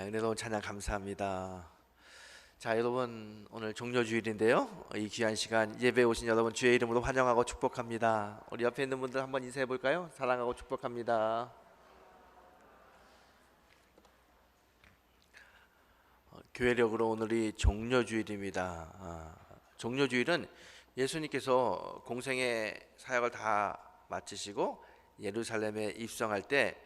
은혜로운 찬양 감사합니다. 자, 여러분 오늘 종료주일인데요. 이 귀한 시간 예배에 오신 여러분 주의 이름으로 환영하고 축복합니다. 우리 옆에 있는 분들 한번 인사해 볼까요? 사랑하고 축복합니다. 교회력으로 오늘이 종료주일입니다. 종료주일은 예수님께서 공생의 사역을 다 마치시고 예루살렘에 입성할 때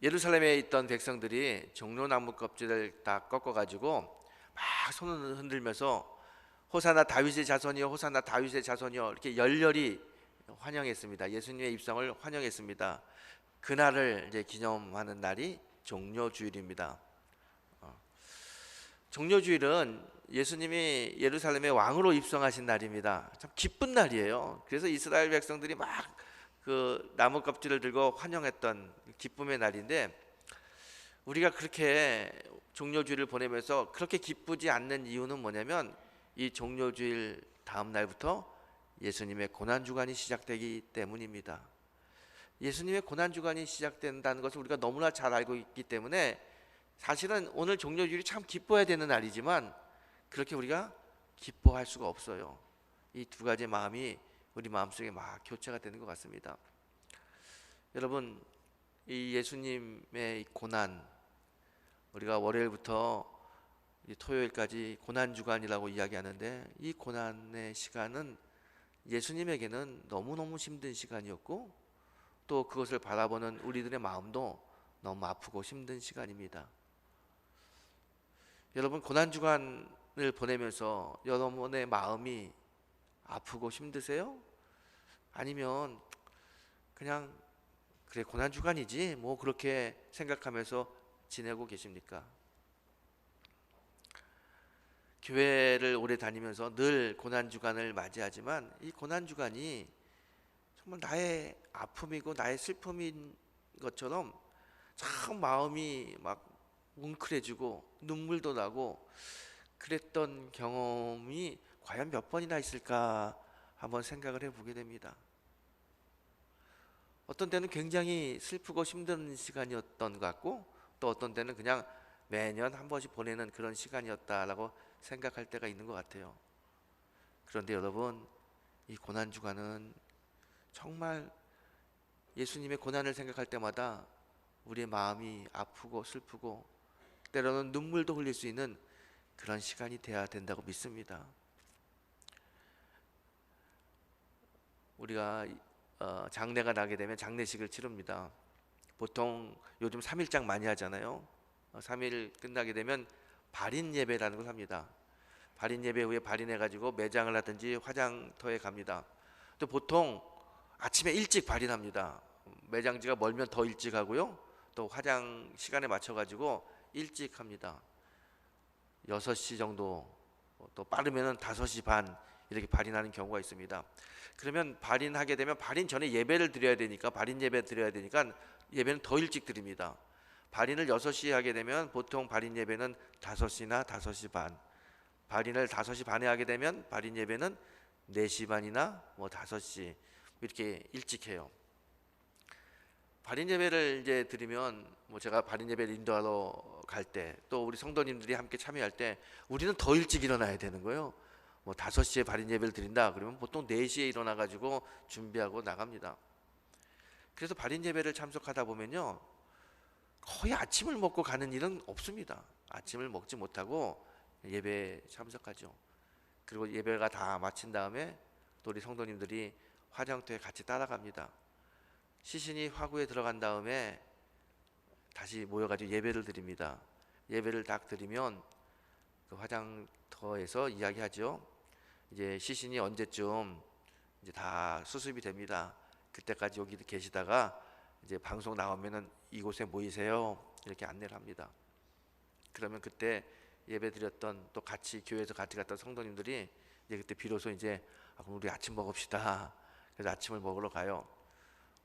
예루살렘에 있던 백성들이 종려나무 껍질을 다 꺾어가지고 막 손을 흔들면서 호사나 다윗의 자손이여, 호사나 다윗의 자손이여 이렇게 열렬히 환영했습니다. 예수님의 입성을 환영했습니다. 그날을 이제 기념하는 날이 종려주일입니다. 종려주일은 예수님이 예루살렘의 왕으로 입성하신 날입니다. 참 기쁜 날이에요. 그래서 이스라엘 백성들이 막 그 나무 껍질을 들고 환영했던 기쁨의 날인데, 우리가 그렇게 종려주일을 보내면서 그렇게 기쁘지 않는 이유는 뭐냐면 이 종려주일 다음 날부터 예수님의 고난주간이 시작되기 때문입니다. 예수님의 고난주간이 시작된다는 것을 우리가 너무나 잘 알고 있기 때문에 사실은 오늘 종려주일이 참 기뻐야 되는 날이지만 그렇게 우리가 기뻐할 수가 없어요. 이 두 가지 마음이 우리 마음속에 막 교체가 되는 것 같습니다. 여러분, 이 예수님의 고난, 우리가 월요일부터 토요일까지 고난주간이라고 이야기하는데, 이 고난의 시간은 예수님에게는 너무너무 힘든 시간이었고 또 그것을 바라보는 우리들의 마음도 너무 아프고 힘든 시간입니다. 여러분, 고난주간을 보내면서 여러분의 마음이 아프고 힘드세요? 아니면 그냥 그래 고난주간이지 뭐 그렇게 생각하면서 지내고 계십니까? 교회를 오래 다니면서 늘 고난주간을 맞이하지만 이 고난주간이 정말 나의 아픔이고 나의 슬픔인 것처럼 참 마음이 막 뭉클해지고 눈물도 나고 그랬던 경험이 과연 몇 번이나 있을까 한번 생각을 해보게 됩니다. 어떤 때는 굉장히 슬프고 힘든 시간이었던 것 같고 또 어떤 때는 그냥 매년 한 번씩 보내는 그런 시간이었다라고 생각할 때가 있는 것 같아요. 그런데 여러분, 이 고난주간은 정말 예수님의 고난을 생각할 때마다 우리의 마음이 아프고 슬프고 때로는 눈물도 흘릴 수 있는 그런 시간이 돼야 된다고 믿습니다. 우리가 장례가 나게 되면 장례식을 치릅니다. 보통 요즘 3일장 많이 하잖아요. 3일 끝나게 되면 발인 예배라는 걸 합니다. 발인 예배 후에 발인해가지고 매장을 하든지 화장터에 갑니다. 또 보통 아침에 일찍 발인합니다. 매장지가 멀면 더 일찍 하고요. 또 화장 시간에 맞춰가지고 일찍 합니다. 6시 정도, 또 빠르면 5시 반 이렇게 발인하는 경우가 있습니다. 그러면 발인하게 되면 발인 전에 예배를 드려야 되니까 발인 예배 드려야 되니까 예배는 더 일찍 드립니다. 발인을 6시에 하게 되면 보통 발인 예배는 5시나 5시 반, 발인을 5시 반에 하게 되면 발인 예배는 4시 반이나 뭐 5시 이렇게 일찍 해요. 발인 예배를 이제 드리면 뭐 제가 발인 예배를 인도하러 갈 때 또 우리 성도님들이 함께 참여할 때 우리는 더 일찍 일어나야 되는 거예요. 뭐 5시에 발인 예배를 드린다 그러면 보통 4시에 일어나 가지고 준비하고 나갑니다. 그래서 발인 예배를 참석하다 보면요 거의 아침을 먹고 가는 일은 없습니다. 아침을 먹지 못하고 예배에 참석하죠. 그리고 예배가 다 마친 다음에 또 우리 성도님들이 화장터에 같이 따라갑니다. 시신이 화구에 들어간 다음에 다시 모여가지고 예배를 드립니다. 예배를 딱 드리면 그 화장터에서 이야기하죠. 이제 시신이 언제쯤 이제 다 수습이 됩니다. 그때까지 여기 계시다가 이제 방송 나오면은 이곳에 모이세요. 이렇게 안내를 합니다. 그러면 그때 예배 드렸던 또 같이 교회에서 같이 갔던 성도님들이 이제 그때 비로소 이제 그럼 우리 아침 먹읍시다. 그래서 아침을 먹으러 가요.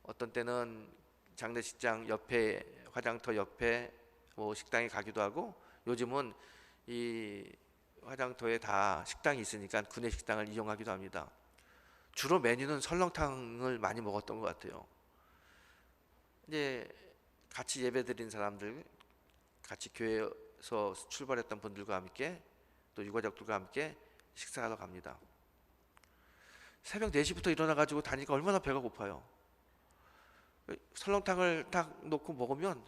어떤 때는 장례식장 옆에 화장터 옆에 뭐 식당에 가기도 하고 요즘은 이 화장터에 다 식당이 있으니까 구내 식당을 이용하기도 합니다. 주로 메뉴는 설렁탕을 많이 먹었던 것 같아요. 이제 같이 예배드린 사람들, 같이 교회 출발했던 분들과 함께 또 유가족들과 함께 식사하러 갑니다. 새벽 4시부터 일어나가지고 다니까 얼마나 배가 고파요. 설렁탕을 딱 놓고 먹으면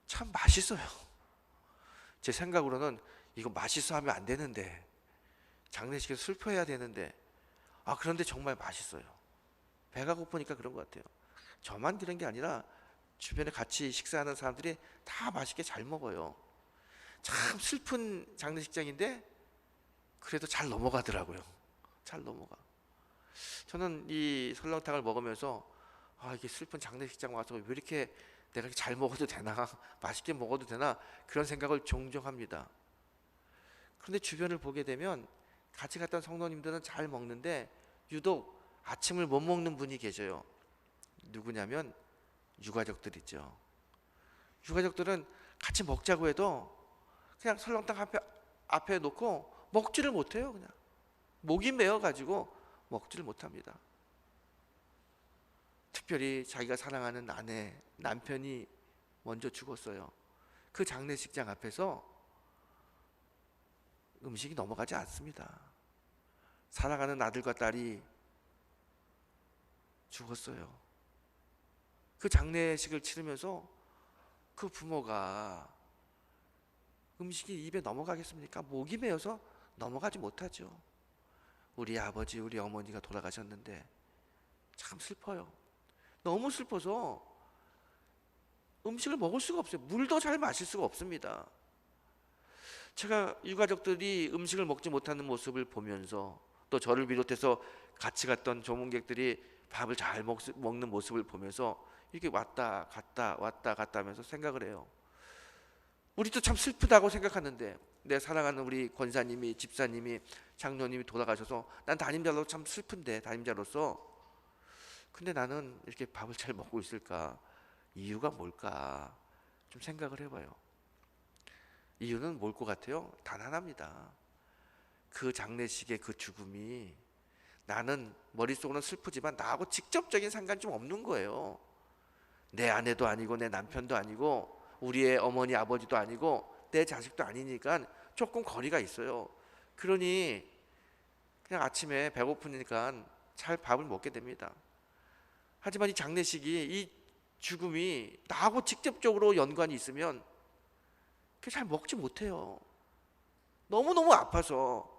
참 맛있어요. 제 생각으로는 이거 맛있어 하면 안 되는데, 장례식에서 슬퍼해야 되는데, 그런데 정말 맛있어요. 배가 고프니까 그런 것 같아요. 저만 그런 게 아니라 주변에 같이 식사하는 사람들이 다 맛있게 잘 먹어요. 참 슬픈 장례식장인데 그래도 잘 넘어가더라고요. 잘 넘어가. 저는 이 설렁탕을 먹으면서 이게 슬픈 장례식장 와서 왜 이렇게 내가 잘 먹어도 되나, 맛있게 먹어도 되나, 그런 생각을 종종 합니다. 그런데 주변을 보게 되면 같이 갔던 성도님들은 잘 먹는데 유독 아침을 못 먹는 분이 계셔요. 누구냐면 유가족들이죠. 유가족들은 같이 먹자고 해도 그냥 설렁탕 앞에 놓고 먹지를 못해요. 그냥 목이 메어가지고 먹지를 못합니다. 특별히 자기가 사랑하는 아내, 남편이 먼저 죽었어요. 그 장례식장 앞에서 음식이 넘어가지 않습니다. 사랑하는 아들과 딸이 죽었어요. 그 장례식을 치르면서 그 부모가 음식이 입에 넘어가겠습니까? 목이 메어서 넘어가지 못하죠. 우리 아버지, 우리 어머니가 돌아가셨는데 참 슬퍼요. 너무 슬퍼서 음식을 먹을 수가 없어요. 물도 잘 마실 수가 없습니다. 제가 유가족들이 음식을 먹지 못하는 모습을 보면서, 또 저를 비롯해서 같이 갔던 조문객들이 밥을 잘 먹는 모습을 보면서 이렇게 왔다 갔다 왔다 갔다 하면서 생각을 해요. 우리도 참 슬프다고 생각하는데, 내 사랑하는 우리 권사님이, 집사님이, 장로님이 돌아가셔서 난 담임자로서 참 슬픈데, 담임자로서. 근데 나는 이렇게 밥을 잘 먹고 있을까? 이유가 뭘까? 좀 생각을 해봐요. 이유는 뭘 것 같아요? 단 하나입니다. 그 장례식의 그 죽음이 나는 머릿속으로는 슬프지만 나하고 직접적인 상관이 좀 없는 거예요. 내 아내도 아니고 내 남편도 아니고 우리의 어머니 아버지도 아니고 내 자식도 아니니까 조금 거리가 있어요. 그러니 그냥 아침에 배고프니까 잘 밥을 먹게 됩니다. 하지만 이 장례식이, 이 죽음이 나하고 직접적으로 연관이 있으면 잘 먹지 못해요. 너무너무 아파서,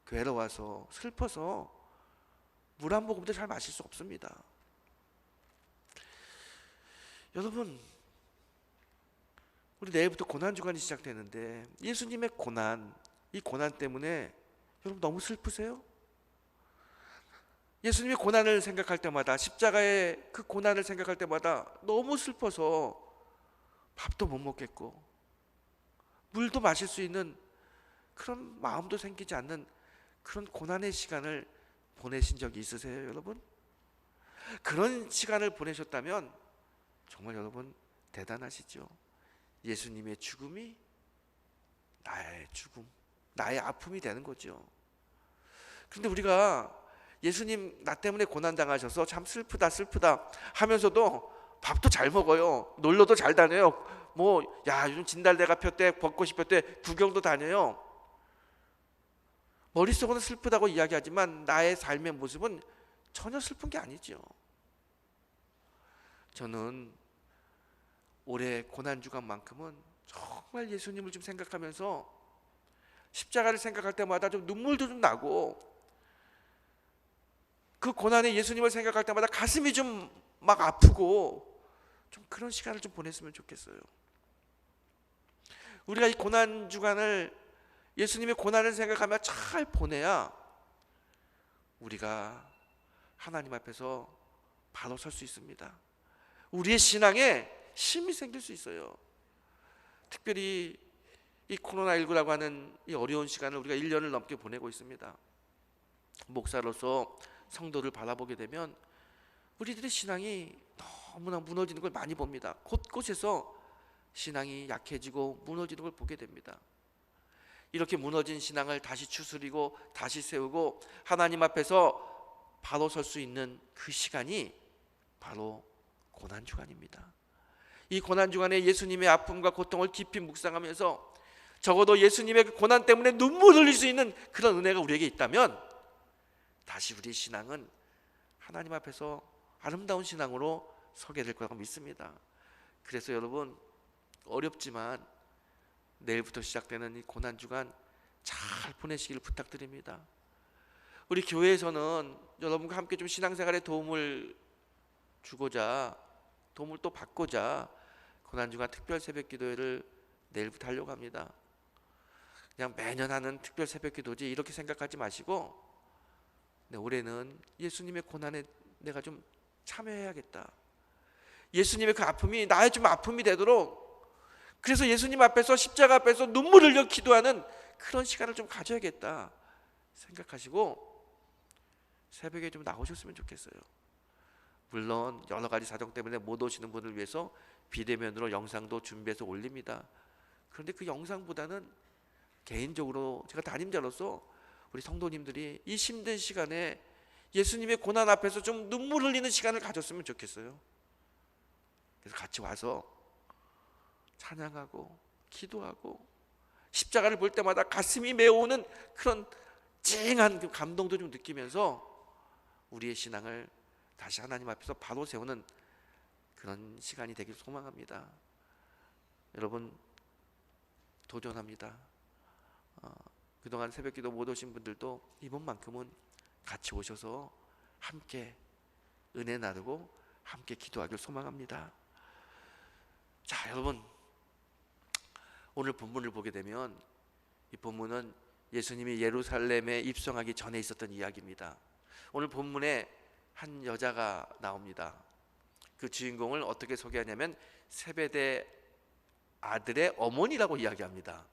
괴로워서, 슬퍼서 물 한 모금도 잘 마실 수 없습니다. 여러분, 우리 내일부터 고난주간이 시작되는데 예수님의 고난, 이 고난 때문에 여러분 너무 슬프세요? 예수님의 고난을 생각할 때마다, 십자가의 그 고난을 생각할 때마다 너무 슬퍼서 밥도 못 먹겠고 물도 마실 수 있는 그런 마음도 생기지 않는 그런 고난의 시간을 보내신 적이 있으세요, 여러분? 그런 시간을 보내셨다면 정말 여러분 대단하시죠. 예수님의 죽음이 나의 죽음, 나의 아픔이 되는 거죠. 그런데 우리가 예수님 나 때문에 고난당하셔서 참 슬프다 하면서도 밥도 잘 먹어요. 놀러도 잘 다녀요. 요즘 진달래가 폈대, 벚꽃이 폈대, 구경도 다녀요. 머릿속으로는 슬프다고 이야기하지만 나의 삶의 모습은 전혀 슬픈 게 아니죠. 저는 올해 고난주간만큼은 정말 예수님을 좀 생각하면서 십자가를 생각할 때마다 좀 눈물도 좀 나고, 그 고난의 예수님을 생각할 때마다 가슴이 좀 막 아프고, 좀 그런 시간을 좀 보냈으면 좋겠어요. 우리가 이 고난주간을, 예수님의 고난을 생각하며 잘 보내야 우리가 하나님 앞에서 바로 설 수 있습니다. 우리의 신앙에 힘이 생길 수 있어요. 특별히 이 코로나19라고 하는 이 어려운 시간을 우리가 1년을 넘게 보내고 있습니다. 목사로서 성도를 바라보게 되면 우리들의 신앙이 너무나 무너지는 걸 많이 봅니다. 곳곳에서 신앙이 약해지고 무너지는 걸 보게 됩니다. 이렇게 무너진 신앙을 다시 추스리고 다시 세우고 하나님 앞에서 바로 설 수 있는 그 시간이 바로 고난주간입니다. 이 고난 주간에 예수님의 아픔과 고통을 깊이 묵상하면서 적어도 예수님의 그 고난 때문에 눈물을 흘릴 수 있는 그런 은혜가 우리에게 있다면 다시 우리의 신앙은 하나님 앞에서 아름다운 신앙으로 서게 될 거라고 믿습니다. 그래서 여러분, 어렵지만 내일부터 시작되는 이 고난 주간 잘 보내시기를 부탁드립니다. 우리 교회에서는 여러분과 함께 좀 신앙생활에 도움을 주고자, 도움을 또 받고자 고난 주간 특별 새벽 기도회를 내일부터 하려고 합니다. 그냥 매년 하는 특별 새벽 기도지 이렇게 생각하지 마시고, 올해는 예수님의 고난에 내가 좀 참여해야겠다. 예수님의 그 아픔이 나의 좀 아픔이 되도록, 그래서 예수님 앞에서 십자가 앞에서 눈물을 흘려 기도하는 그런 시간을 좀 가져야겠다 생각하시고 새벽에 좀 나오셨으면 좋겠어요. 물론 여러 가지 사정 때문에 못 오시는 분을 위해서 비대면으로 영상도 준비해서 올립니다. 그런데 그 영상보다는 개인적으로 제가 담임자로서 우리 성도님들이 이 힘든 시간에 예수님의 고난 앞에서 좀 눈물 흘리는 시간을 가졌으면 좋겠어요. 그래서 같이 와서 찬양하고 기도하고 십자가를 볼 때마다 가슴이 메어오는 그런 찡한 그 감동도 좀 느끼면서 우리의 신앙을 다시 하나님 앞에서 바로 세우는 그런 시간이 되길 소망합니다. 여러분, 도전합니다. 그동안 새벽기도 못 오신 분들도 이번만큼은 같이 오셔서 함께 은혜 나누고 함께 기도하길 소망합니다. 자, 여러분, 오늘 본문을 보게 되면 이 본문은 예수님이 예루살렘에 입성하기 전에 있었던 이야기입니다. 오늘 본문에 한 여자가 나옵니다. 그 주인공을 어떻게 소개하냐면 세베대 아들의 어머니라고 이야기합니다.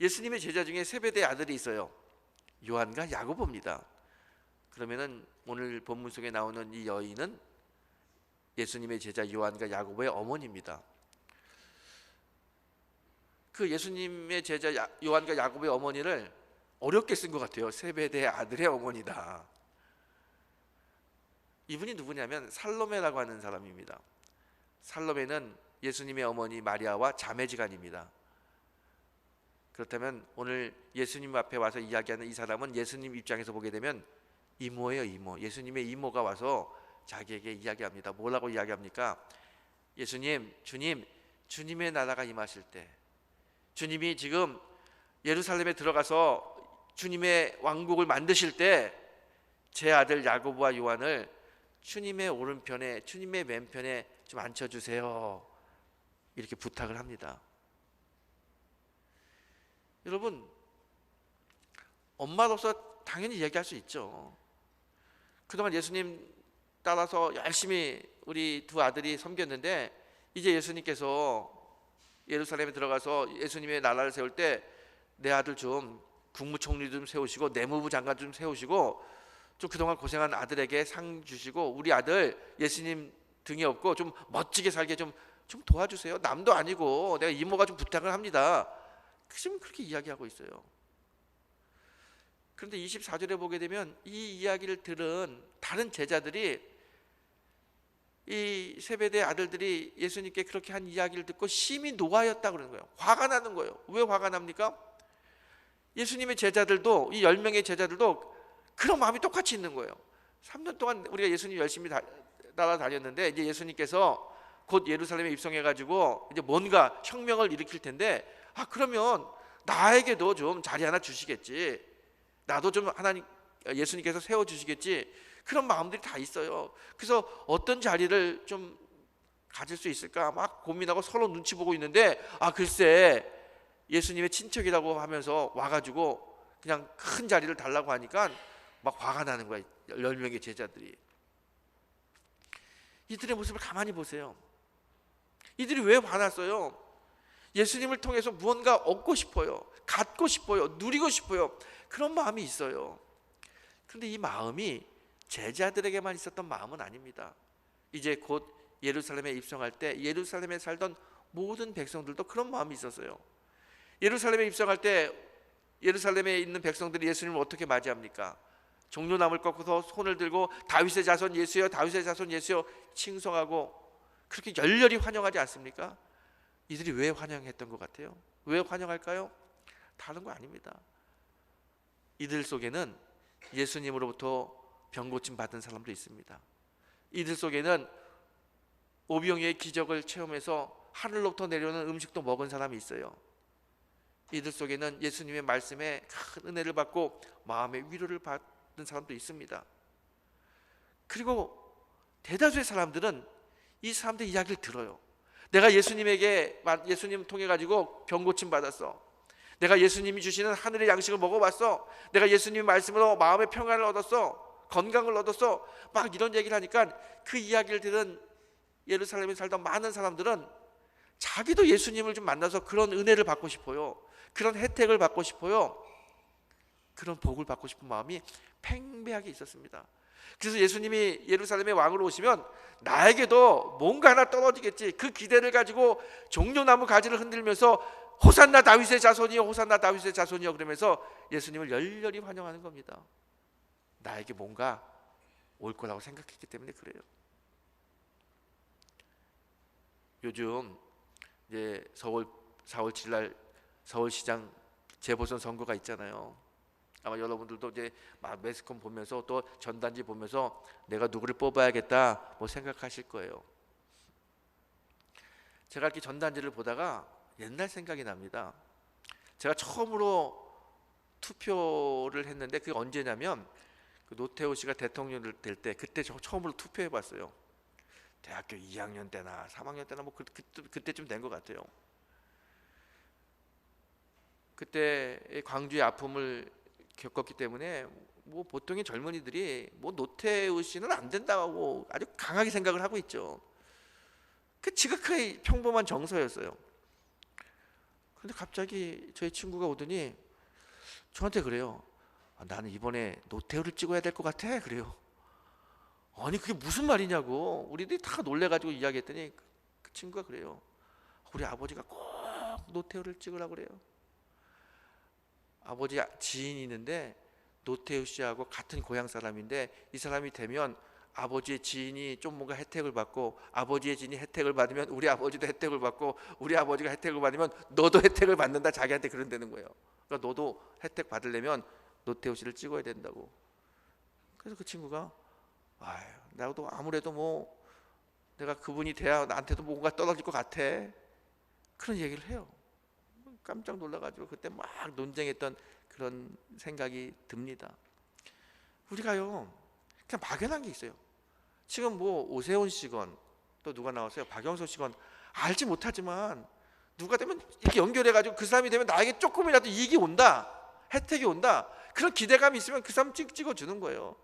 예수님의 제자 중에 세베대 아들이 있어요. 요한과 야고보입니다. 그러면은 오늘 본문 속에 나오는 이 여인은 예수님의 제자 요한과 야고보의 어머니입니다. 그 예수님의 제자 요한과 야고보의 어머니를 어렵게 쓴 것 같아요. 세베대의 아들의 어머니다. 이분이 누구냐면 살로메라고 하는 사람입니다. 살로메는 예수님의 어머니 마리아와 자매지간입니다. 그렇다면 오늘 예수님 앞에 와서 이야기하는 이 사람은 예수님 입장에서 보게 되면 이모예요, 이모. 예수님의 이모가 와서 자기에게 이야기합니다. 뭐라고 이야기합니까? 예수님, 주님의 나라가 임하실 때, 주님이 지금 예루살렘에 들어가서 주님의 왕국을 만드실 때 제 아들 야고보와 요한을 주님의 오른편에, 주님의 왼편에 좀 앉혀주세요. 이렇게 부탁을 합니다. 여러분, 엄마로서 당연히 얘기할 수 있죠. 그동안 예수님 따라서 열심히 우리 두 아들이 섬겼는데 이제 예수님께서 예루살렘에 들어가서 예수님의 나라를 세울 때 내 아들 좀 국무총리 좀 세우시고 내무부 장관 좀 세우시고 좀 그동안 고생한 아들에게 상 주시고 우리 아들 예수님 등에 업고 좀 멋지게 살게 좀 도와주세요. 남도 아니고 내가 이모가 좀 부탁을 합니다. 지금 그렇게 이야기하고 있어요. 그런데 24절에 보게 되면 이 이야기를 들은 다른 제자들이, 이 세베대 아들들이 예수님께 그렇게 한 이야기를 듣고 심히 노하였다 그러는 거예요. 화가 나는 거예요. 왜 화가 납니까? 예수님의 제자들도, 이 10명의 제자들도 그런 마음이 똑같이 있는 거예요. 3년 동안 우리가 예수님 열심히 따라다녔는데 이제 예수님께서 곧 예루살렘에 입성해가지고 이제 뭔가 혁명을 일으킬 텐데, 그러면 나에게도 좀 자리 하나 주시겠지, 나도 좀 하나님 예수님께서 세워주시겠지, 그런 마음들이 다 있어요. 그래서 어떤 자리를 좀 가질 수 있을까 막 고민하고 서로 눈치 보고 있는데, 글쎄 예수님의 친척이라고 하면서 와가지고 그냥 큰 자리를 달라고 하니까 막 화가 나는 거야. 10명의 제자들이. 이들의 모습을 가만히 보세요. 이들이 왜 화났어요? 예수님을 통해서 무언가 얻고 싶어요. 갖고 싶어요. 누리고 싶어요. 그런 마음이 있어요. 그런데 이 마음이 제자들에게만 있었던 마음은 아닙니다. 이제 곧 예루살렘에 입성할 때 예루살렘에 살던 모든 백성들도 그런 마음이 있었어요. 예루살렘에 입성할 때 예루살렘에 있는 백성들이 예수님을 어떻게 맞이합니까? 종려나무를 꺾어서 손을 들고 다윗의 자손 예수여, 다윗의 자손 예수여 칭송하고, 그렇게 열렬히 환영하지 않습니까? 이들이 왜 환영했던 것 같아요? 왜 환영할까요? 다른 거 아닙니다. 이들 속에는 예수님으로부터 병 고침 받은 사람도 있습니다. 이들 속에는 오병이어의 기적을 체험해서 하늘로부터 내려오는 음식도 먹은 사람이 있어요. 이들 속에는 예수님의 말씀에 큰 은혜를 받고 마음의 위로를 받는 사람도 있습니다. 그리고 대다수의 사람들은 이 사람들 이야기를 들어요. 내가 예수님 통해 가지고 병 고침 받았어. 내가 예수님이 주시는 하늘의 양식을 먹어봤어. 내가 예수님의 말씀으로 마음의 평안을 얻었어. 건강을 얻었어. 막 이런 얘기를 하니까 그 이야기를 들은 예루살렘에 살던 많은 사람들은 자기도 예수님을 좀 만나서 그런 은혜를 받고 싶어요. 그런 혜택을 받고 싶어요. 그런 복을 받고 싶은 마음이 팽배하게 있었습니다. 그래서 예수님이 예루살렘의 왕으로 오시면 나에게도 뭔가 하나 떨어지겠지, 그 기대를 가지고 종려나무 가지를 흔들면서 호산나 다윗의 자손이여, 호산나 다윗의 자손이여 그러면서 예수님을 열렬히 환영하는 겁니다. 나에게 뭔가 올 거라고 생각했기 때문에 그래요. 요즘 이제 4월 7일 날 서울시장 재보선 선거가 있잖아요. 아마 여러분들도 이제 막 매스컴 보면서 또 전단지 보면서 내가 누구를 뽑아야겠다 뭐 생각하실 거예요. 제가 이렇게 전단지를 보다가 옛날 생각이 납니다. 제가 처음으로 투표를 했는데 그게 언제냐면 그 노태우 씨가 대통령 될 때, 그때 저 처음으로 투표해 봤어요. 대학교 2학년 때나 3학년 때나 뭐 그때쯤 된 것 같아요. 그때 광주의 아픔을 겪었기 때문에 뭐 보통의 젊은이들이 뭐 노태우 씨는 안 된다고 아주 강하게 생각을 하고 있죠. 그 지극하게 평범한 정서였어요. 그런데 갑자기 저희 친구가 오더니 저한테 그래요. 나는 이번에 노태우를 찍어야 될 것 같아. 그래요. 아니 그게 무슨 말이냐고 우리들이 다 놀래가지고 이야기했더니 그 친구가 그래요. 우리 아버지가 꼭 노태우를 찍으라고 그래요. 아버지 지인이 있는데 노태우 씨하고 같은 고향 사람인데 이 사람이 되면 아버지의 지인이 좀 뭔가 혜택을 받고, 아버지의 지인이 혜택을 받으면 우리 아버지도 혜택을 받고, 우리 아버지가 혜택을 받으면 너도 혜택을 받는다, 자기한테 그런다는 거예요. 그러니까 너도 혜택 받으려면 노태우 씨를 찍어야 된다고. 그래서 그 친구가 나도 아무래도 뭐 내가 그분이 돼야 나한테도 뭔가 떨어질 것 같아, 그런 얘기를 해요. 깜짝 놀라가지고 그때 막 논쟁했던 그런 생각이 듭니다. 우리가요 그냥 막연한 게 있어요. 지금 뭐 오세훈 씨건 또 누가 나왔어요, 박영선 씨건 알지 못하지만 누가 되면 이렇게 연결해가지고 그 사람이 되면 나에게 조금이라도 이익이 온다, 혜택이 온다, 그런 기대감이 있으면 그 사람 찍어주는 거예요.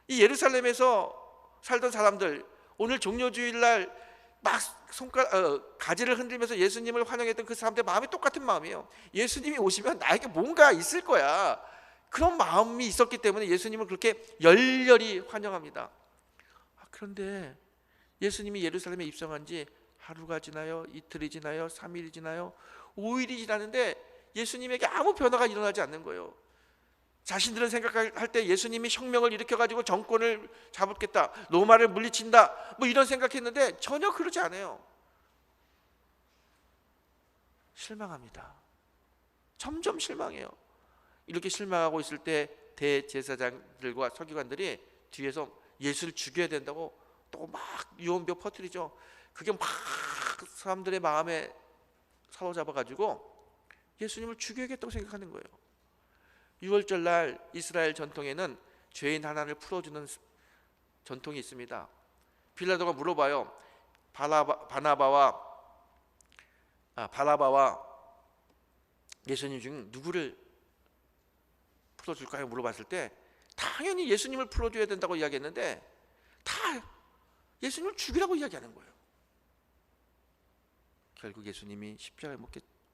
이 예루살렘에서 살던 사람들, 오늘 종려주일날 막 가지를 흔들면서 예수님을 환영했던 그 사람들 마음이 똑같은 마음이에요. 예수님이 오시면 나에게 뭔가 있을 거야, 그런 마음이 있었기 때문에 예수님을 그렇게 열렬히 환영합니다. 그런데 예수님이 예루살렘에 입성한 지 하루가 지나요, 이틀이 지나요, 3일이 지나요, 5일이 지나는데 예수님에게 아무 변화가 일어나지 않는 거예요. 자신들은 생각할 때 예수님이 혁명을 일으켜가지고 정권을 잡겠다, 로마를 물리친다 뭐 이런 생각했는데 전혀 그러지 않아요. 실망합니다. 점점 실망해요. 이렇게 실망하고 있을 때 대제사장들과 서기관들이 뒤에서 예수를 죽여야 된다고 또 막 유언비어 퍼뜨리죠. 그게 막 사람들의 마음에 사로잡아가지고 예수님을 죽여야겠다고 생각하는 거예요. 6월절 날 이스라엘 전통에는 죄인 하나를 풀어주는 전통이 있습니다. 빌라도가 물어봐요. 바나바와 예수님 중 누구를 풀어줄까요? 물어봤을 때 당연히 예수님을 풀어줘야 된다고 이야기했는데 다 예수님을 죽이라고 이야기하는 거예요. 결국 예수님이 십자가에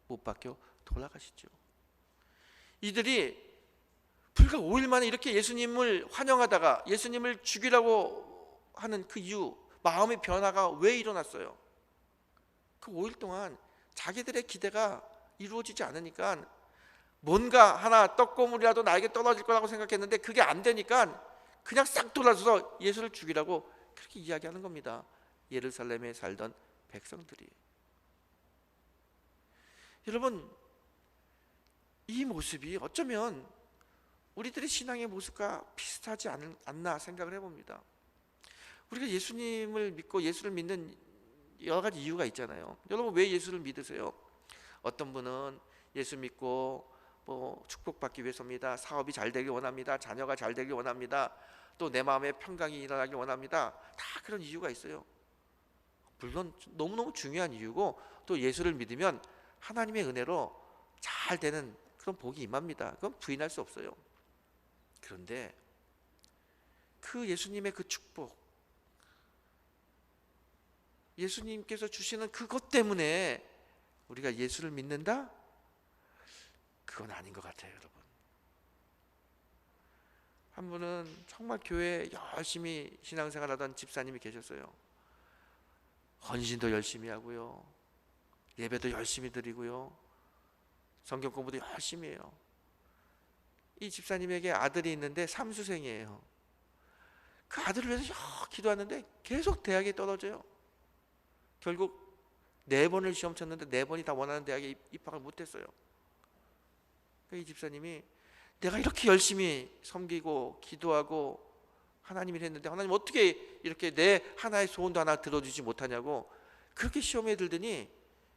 못 박혀 돌아가시죠. 이들이 불과 5일 만에 이렇게 예수님을 환영하다가 예수님을 죽이라고 하는 그 이유, 마음의 변화가 왜 일어났어요? 그 5일 동안 자기들의 기대가 이루어지지 않으니까 뭔가 하나 떡고물이라도 나에게 떨어질 거라고 생각했는데 그게 안 되니까 그냥 싹 돌아서서 예수를 죽이라고 그렇게 이야기하는 겁니다. 예루살렘에 살던 백성들이. 여러분, 이 모습이 어쩌면 우리들의 신앙의 모습과 비슷하지 않나 생각을 해봅니다. 우리가 예수님을 믿고 예수를 믿는 여러 가지 이유가 있잖아요. 여러분, 왜 예수를 믿으세요? 어떤 분은 예수 믿고 축복받기 위해서입니다. 사업이 잘 되길 원합니다. 자녀가 잘 되길 원합니다. 또 내 마음에 평강이 일어나길 원합니다. 다 그런 이유가 있어요. 물론 너무너무 중요한 이유고, 또 예수를 믿으면 하나님의 은혜로 잘 되는 그런 복이 임합니다. 그건 부인할 수 없어요. 그런데 그 예수님의 그 축복, 예수님께서 주시는 그것 때문에 우리가 예수를 믿는다? 그건 아닌 것 같아요, 여러분. 한 분은 정말 교회에 열심히 신앙생활하던 집사님이 계셨어요. 헌신도 열심히 하고요, 예배도 열심히 드리고요, 성경 공부도 열심히 해요. 이 집사님에게 아들이 있는데 삼수생이에요. 그 아들을 위해서 기도하는데 계속 대학에 떨어져요. 결국 4번을 시험 쳤는데 4번이 다 원하는 대학에 입학을 못했어요. 이 집사님이 내가 이렇게 열심히 섬기고 기도하고 하나님을 했는데 하나님 어떻게 이렇게 내 하나의 소원도 하나 들어주지 못하냐고 그렇게 시험에 들더니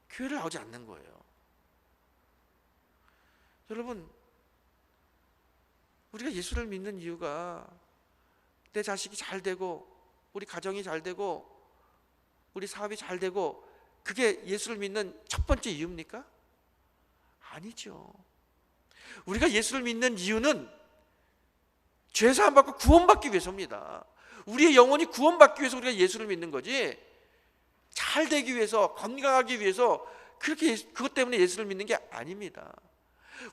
교회를 나오지 않는 거예요. 여러분, 우리가 예수를 믿는 이유가 내 자식이 잘 되고 우리 가정이 잘 되고 우리 사업이 잘 되고 그게 예수를 믿는 첫 번째 이유입니까? 아니죠. 우리가 예수를 믿는 이유는 죄사함 받고 구원받기 위해서입니다. 우리의 영혼이 구원받기 위해서 우리가 예수를 믿는 거지, 잘 되기 위해서, 건강하기 위해서 그렇게 그것 때문에 예수를 믿는 게 아닙니다.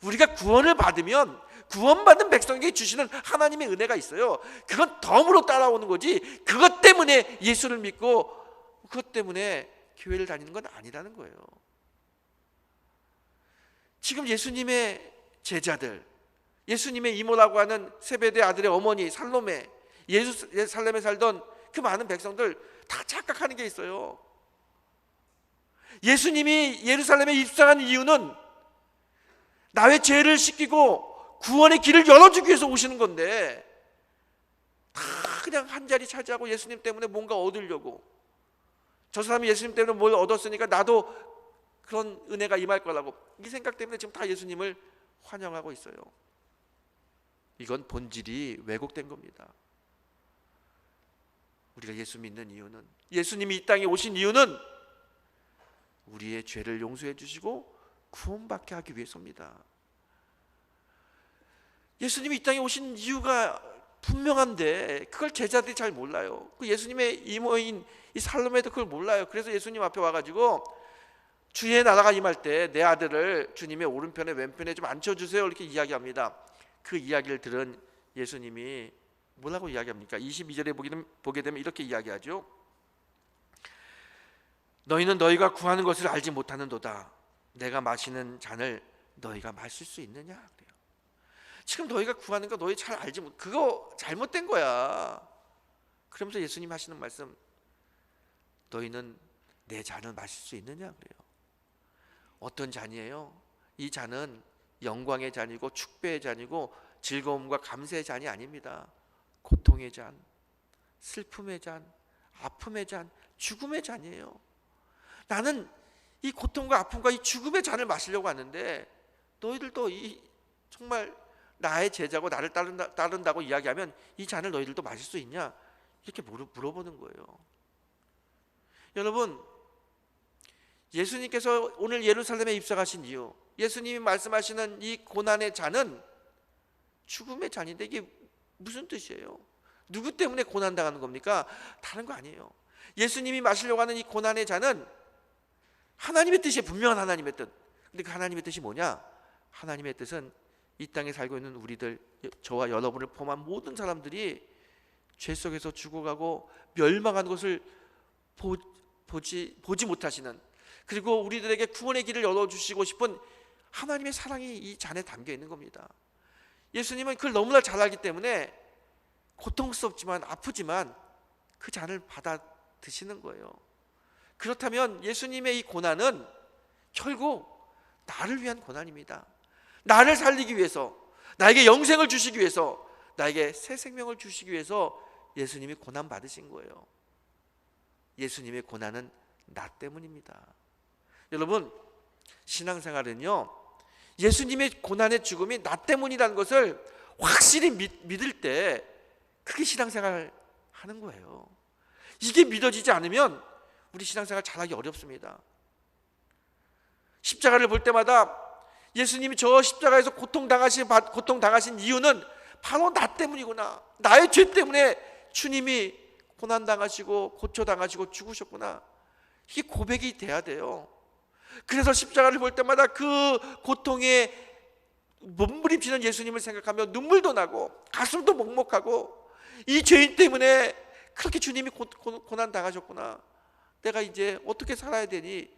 우리가 구원을 받으면 구원받은 백성에게 주시는 하나님의 은혜가 있어요. 그건 덤으로 따라오는 거지, 그것 때문에 예수를 믿고 그것 때문에 교회를 다니는 건 아니라는 거예요. 지금 예수님의 제자들, 예수님의 이모라고 하는 세베대 아들의 어머니 살로메, 예루살렘에 살던 그 많은 백성들 다 착각하는 게 있어요. 예수님이 예루살렘에 입성한 이유는 나의 죄를 씻기고 구원의 길을 열어주기 위해서 오시는 건데, 다 그냥 한 자리 차지하고 예수님 때문에 뭔가 얻으려고, 저 사람이 예수님 때문에 뭘 얻었으니까 나도 그런 은혜가 임할 거라고, 이 생각 때문에 지금 다 예수님을 환영하고 있어요. 이건 본질이 왜곡된 겁니다. 우리가 예수 믿는 이유는, 예수님이 이 땅에 오신 이유는 우리의 죄를 용서해 주시고 구원받게 하기 위해서입니다. 예수님이 이 땅에 오신 이유가 분명한데 그걸 제자들이 잘 몰라요. 그 예수님의 이모인 이 살로메도 그걸 몰라요. 그래서 예수님 앞에 와가지고 주의 나라가 임할 때 내 아들을 주님의 오른편에 왼편에 좀 앉혀주세요, 이렇게 이야기합니다. 그 이야기를 들은 예수님이 뭐라고 이야기합니까? 22절에 보게 되면 이렇게 이야기하죠. 너희는 너희가 구하는 것을 알지 못하는도다. 내가 마시는 잔을 너희가 마실 수 있느냐? 그래요. 지금 너희가 구하는 거 너희 잘 알지 못, 그거 잘못된 거야. 그러면서 예수님 하시는 말씀, 너희는 내 잔을 마실 수 있느냐? 그래요. 어떤 잔이에요? 이 잔은 영광의 잔이고 축배의 잔이고 즐거움과 감사의 잔이 아닙니다. 고통의 잔, 슬픔의 잔, 아픔의 잔, 죽음의 잔이에요. 나는 이 고통과 아픔과 이 죽음의 잔을 마시려고 하는데 너희들도 이 정말 나의 제자고 나를 따른다고 이야기하면 이 잔을 너희들도 마실 수 있냐? 이렇게 물어보는 거예요. 여러분, 예수님께서 오늘 예루살렘에 입성하신 이유, 예수님이 말씀하시는 이 고난의 잔은 죽음의 잔인데 이게 무슨 뜻이에요? 누구 때문에 고난당하는 겁니까? 다른 거 아니에요. 예수님이 마시려고 하는 이 고난의 잔은 하나님의 뜻이에요. 분명한 하나님의 뜻. 근데 그 하나님의 뜻이 뭐냐? 하나님의 뜻은 이 땅에 살고 있는 우리들, 저와 여러분을 포함한 모든 사람들이 죄 속에서 죽어가고 멸망하는 것을 보지 못하시는, 그리고 우리들에게 구원의 길을 열어주시고 싶은 하나님의 사랑이 이 잔에 담겨 있는 겁니다. 예수님은 그걸 너무나 잘 알기 때문에 고통스럽지만 아프지만 그 잔을 드시는 거예요. 그렇다면 예수님의 이 고난은 결국 나를 위한 고난입니다. 나를 살리기 위해서, 나에게 영생을 주시기 위해서, 나에게 새 생명을 주시기 위해서 예수님이 고난 받으신 거예요. 예수님의 고난은 나 때문입니다. 여러분, 신앙생활은요, 예수님의 고난의 죽음이 나 때문이라는 것을 확실히 믿을 때 그게 신앙생활 하는 거예요. 이게 믿어지지 않으면 우리 신앙생활 잘하기 어렵습니다. 십자가를 볼 때마다 예수님이 저 십자가에서 고통당하신 이유는 바로 나 때문이구나, 나의 죄 때문에 주님이 고난당하시고 고초당하시고 죽으셨구나, 이게 고백이 돼야 돼요. 그래서 십자가를 볼 때마다 그 고통에 몸부림치는 예수님을 생각하며 눈물도 나고 가슴도 먹먹하고, 이 죄인 때문에 그렇게 주님이 고난당하셨구나, 내가 이제 어떻게 살아야 되니,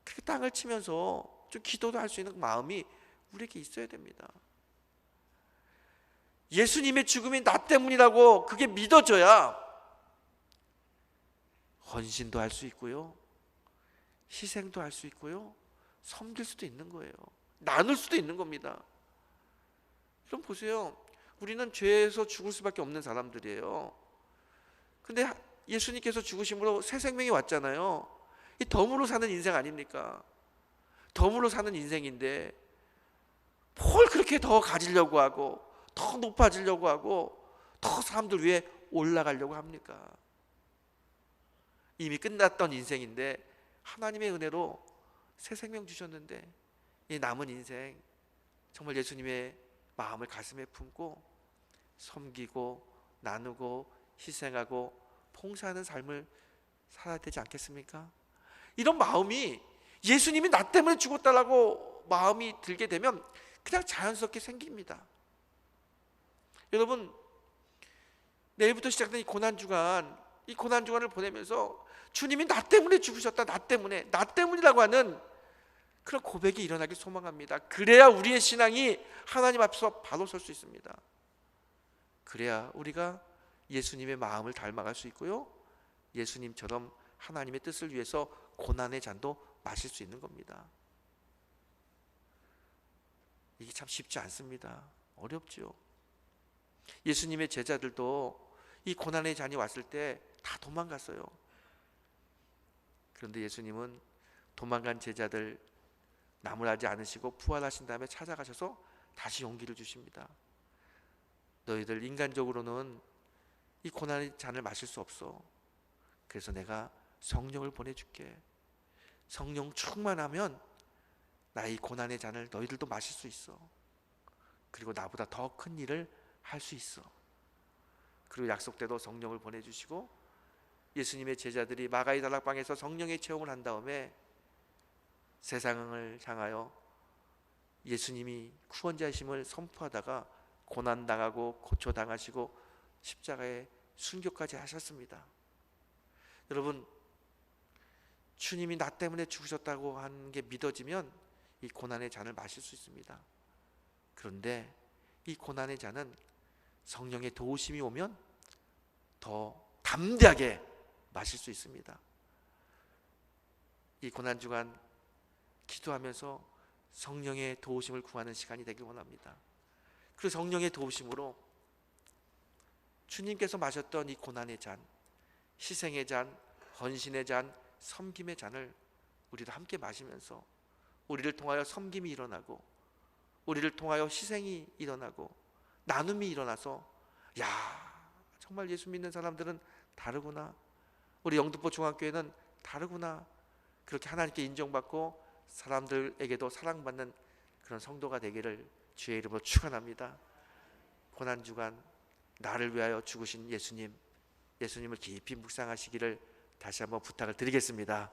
그렇게 땅을 치면서 좀 기도도 할 수 있는 마음이 우리에게 있어야 됩니다. 예수님의 죽음이 나 때문이라고 그게 믿어져야 헌신도 할 수 있고요, 희생도 할 수 있고요, 섬길 수도 있는 거예요. 나눌 수도 있는 겁니다. 그럼 보세요, 우리는 죄에서 죽을 수밖에 없는 사람들이에요. 근데 예수님께서 죽으심으로 새 생명이 왔잖아요. 이 덤으로 사는 인생 아닙니까? 덤으로 사는 인생인데 뭘 그렇게 더 가지려고 하고 더 높아지려고 하고 더 사람들 위에 올라가려고 합니까? 이미 끝났던 인생인데 하나님의 은혜로 새 생명 주셨는데, 이 남은 인생 정말 예수님의 마음을 가슴에 품고 섬기고 나누고 희생하고 봉사하는 삶을 살아야 되지 않겠습니까? 이런 마음이, 예수님이 나 때문에 죽었다라고 마음이 들게 되면 그냥 자연스럽게 생깁니다. 여러분, 내일부터 시작된 이 고난주간을 보내면서 주님이 나 때문에 죽으셨다, 나 때문이라고 하는 그런 고백이 일어나길 소망합니다. 그래야 우리의 신앙이 하나님 앞에서 바로 설 수 있습니다. 그래야 우리가 예수님의 마음을 닮아갈 수 있고요, 예수님처럼 하나님의 뜻을 위해서 고난의 잔도 마실 수 있는 겁니다. 이게 참 쉽지 않습니다. 어렵죠. 예수님의 제자들도 이 고난의 잔이 왔을 때 다 도망갔어요. 그런데 예수님은 도망간 제자들 나무라지 않으시고 부활하신 다음에 찾아가셔서 다시 용기를 주십니다. 너희들 인간적으로는 이 고난의 잔을 마실 수 없어. 그래서 내가 성령을 보내줄게. 성령 충만하면 나의 이 고난의 잔을 너희들도 마실 수 있어. 그리고 나보다 더 큰 일을 할 수 있어. 그리고 약속대로 성령을 보내주시고, 예수님의 제자들이 마가의 다락방에서 성령의 체험을 한 다음에 세상을 향하여 예수님이 구원자이심을 선포하다가 고난당하고 고초당하시고 십자가에 순교까지 하셨습니다. 여러분, 주님이 나 때문에 죽으셨다고 하는 게 믿어지면 이 고난의 잔을 마실 수 있습니다. 그런데 이 고난의 잔은 성령의 도우심이 오면 더 담대하게 마실 수 있습니다. 이 고난주간 기도하면서 성령의 도우심을 구하는 시간이 되길 원합니다. 그 성령의 도우심으로 주님께서 마셨던 이 고난의 잔, 희생의 잔, 헌신의 잔, 섬김의 잔을 우리도 함께 마시면서 우리를 통하여 섬김이 일어나고 우리를 통하여 희생이 일어나고 나눔이 일어나서, 야, 정말 예수 믿는 사람들은 다르구나, 우리 영등포 중학교에는 다르구나, 그렇게 하나님께 인정받고 사람들에게도 사랑받는 그런 성도가 되기를 주의 이름으로 축원합니다. 고난주간 나를 위하여 죽으신 예수님을 깊이 묵상하시기를 다시 한번 부탁을 드리겠습니다.